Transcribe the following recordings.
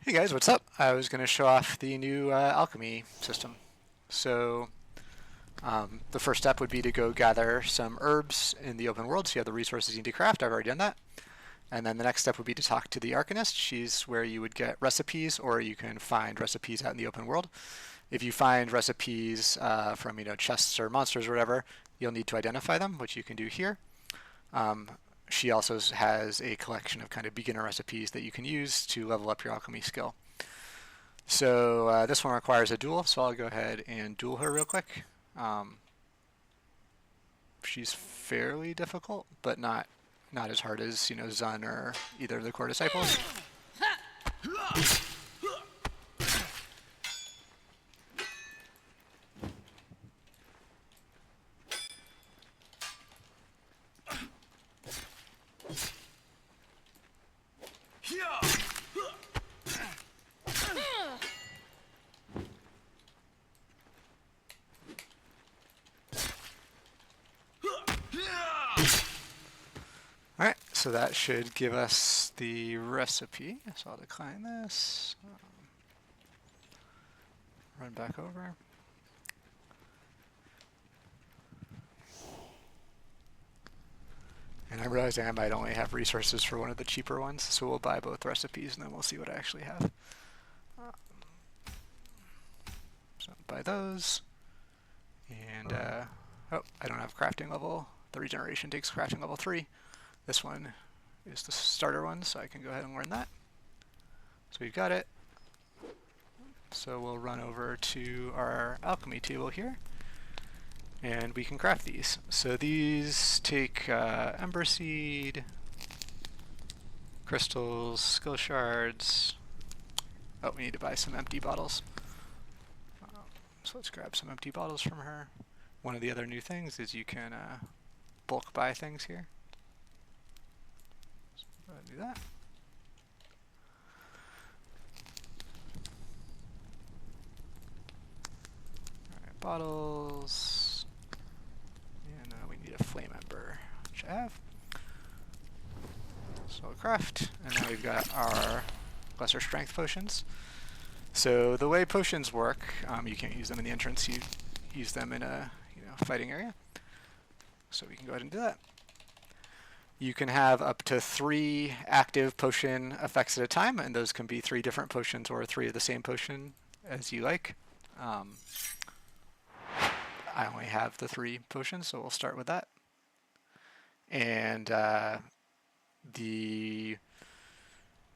Hey guys, what's up? I was going to show off the new alchemy system. So, the first step would be to go gather some herbs in the open world so you have the resources you need to craft. I've already done that. And then the next step would be to talk to the Arcanist. She's where you would get recipes, or you can find recipes out in the open world. If you find recipes from chests or monsters or whatever, you'll need to identify them, which you can do here. Um, she also has a collection of kind of beginner recipes that you can use to level up your alchemy skill. So this one requires a duel, so I'll go ahead and duel her real quick. Um, she's fairly difficult, but not as hard as Zun or either of the core disciples. Alright, so that should give us the recipe. So I'll decline this. Run back over. And I'm realizing I might only have resources for one of the cheaper ones, so we'll buy both recipes and then we'll see what I actually have. So buy those. And, oh, I don't have crafting level. The regeneration takes crafting level 3. This one is the starter one, so I can go ahead and learn that. So we've got it. So we'll run over to our alchemy table here, and we can craft these. So these take ember seed, crystals, skill shards. Oh, we need to buy some empty bottles. So let's grab some empty bottles from her. One of the other new things is you can bulk buy things here. So go ahead and do that. Alright, bottles. And we need a flame ember, which I have. So I'll craft, and now we've got our lesser strength potions. So the way potions work, you can't use them in the entrance, you use them in a fighting area. So we can go ahead and do that. You can have up to 3 active potion effects at a time, and those can be 3 different potions or 3 of the same potion as you like. I only have the 3 potions, so we'll start with that. And the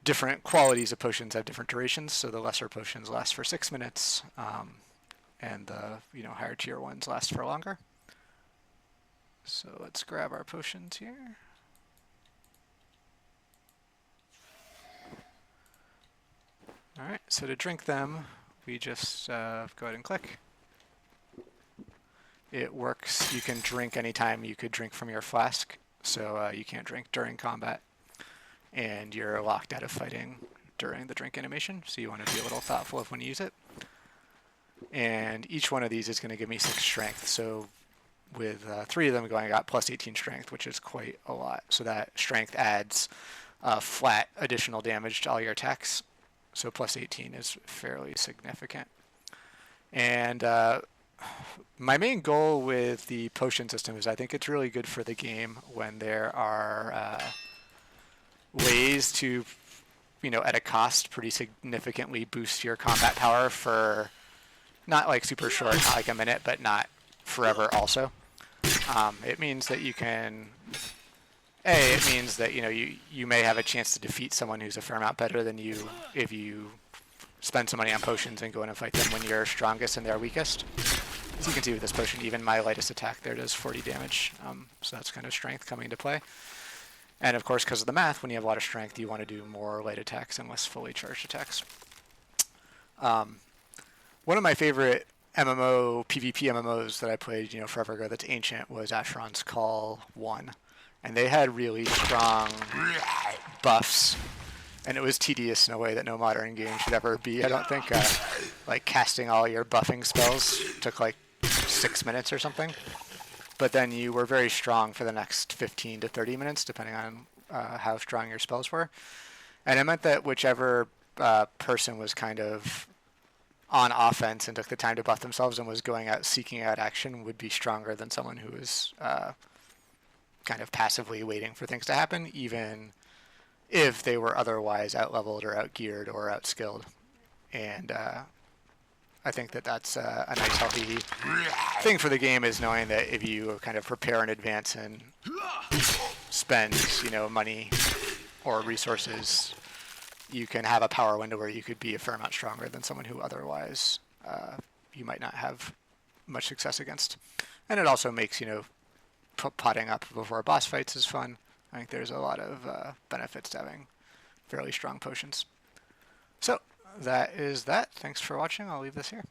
different qualities of potions have different durations, so the lesser potions last for 6 minutes, and the higher tier ones last for longer. So let's grab our potions here. Alright, so to drink them, we just go ahead and click. It works, you can drink anytime. You could drink from your flask, so you can't drink during combat. And you're locked out of fighting during the drink animation, so you want to be a little thoughtful of when you use it. And each one of these is going to give me 6 strength, so with 3 of them going, I got plus 18 strength, which is quite a lot. So that strength adds flat additional damage to all your attacks, so plus 18 is fairly significant. And my main goal with the potion system is I think it's really good for the game when there are ways to, at a cost, pretty significantly boost your combat power for not like super short, not like a minute, but not forever also. It means that you can, it means that you may have a chance to defeat someone who's a fair amount better than you if you spend some money on potions and go in and fight them when you're strongest and they're weakest. As you can see with this potion, even my lightest attack there does 40 damage, so that's kind of strength coming into play. And of course, because of the math, when you have a lot of strength, you want to do more light attacks and less fully charged attacks. One of my favorite PvP MMOs that I played, forever ago that's ancient was Asheron's Call 1. And they had really strong buffs. And it was tedious in a way that no modern game should ever be. I don't think like casting all your buffing spells took like 6 minutes or something. But then you were very strong for the next 15 to 30 minutes, depending on how strong your spells were. And it meant that whichever person was kind of on offense and took the time to buff themselves and was going out seeking out action would be stronger than someone who was kind of passively waiting for things to happen, even if they were otherwise out-leveled or out-geared or out-skilled. And I think that that's a nice, healthy thing for the game, is knowing that if you kind of prepare in advance and spend, money or resources, you can have a power window where you could be a fair amount stronger than someone who otherwise you might not have much success against. And it also makes, potting up before boss fights is fun. I think there's a lot of benefits to having fairly strong potions. So that is that. Thanks for watching. I'll leave this here.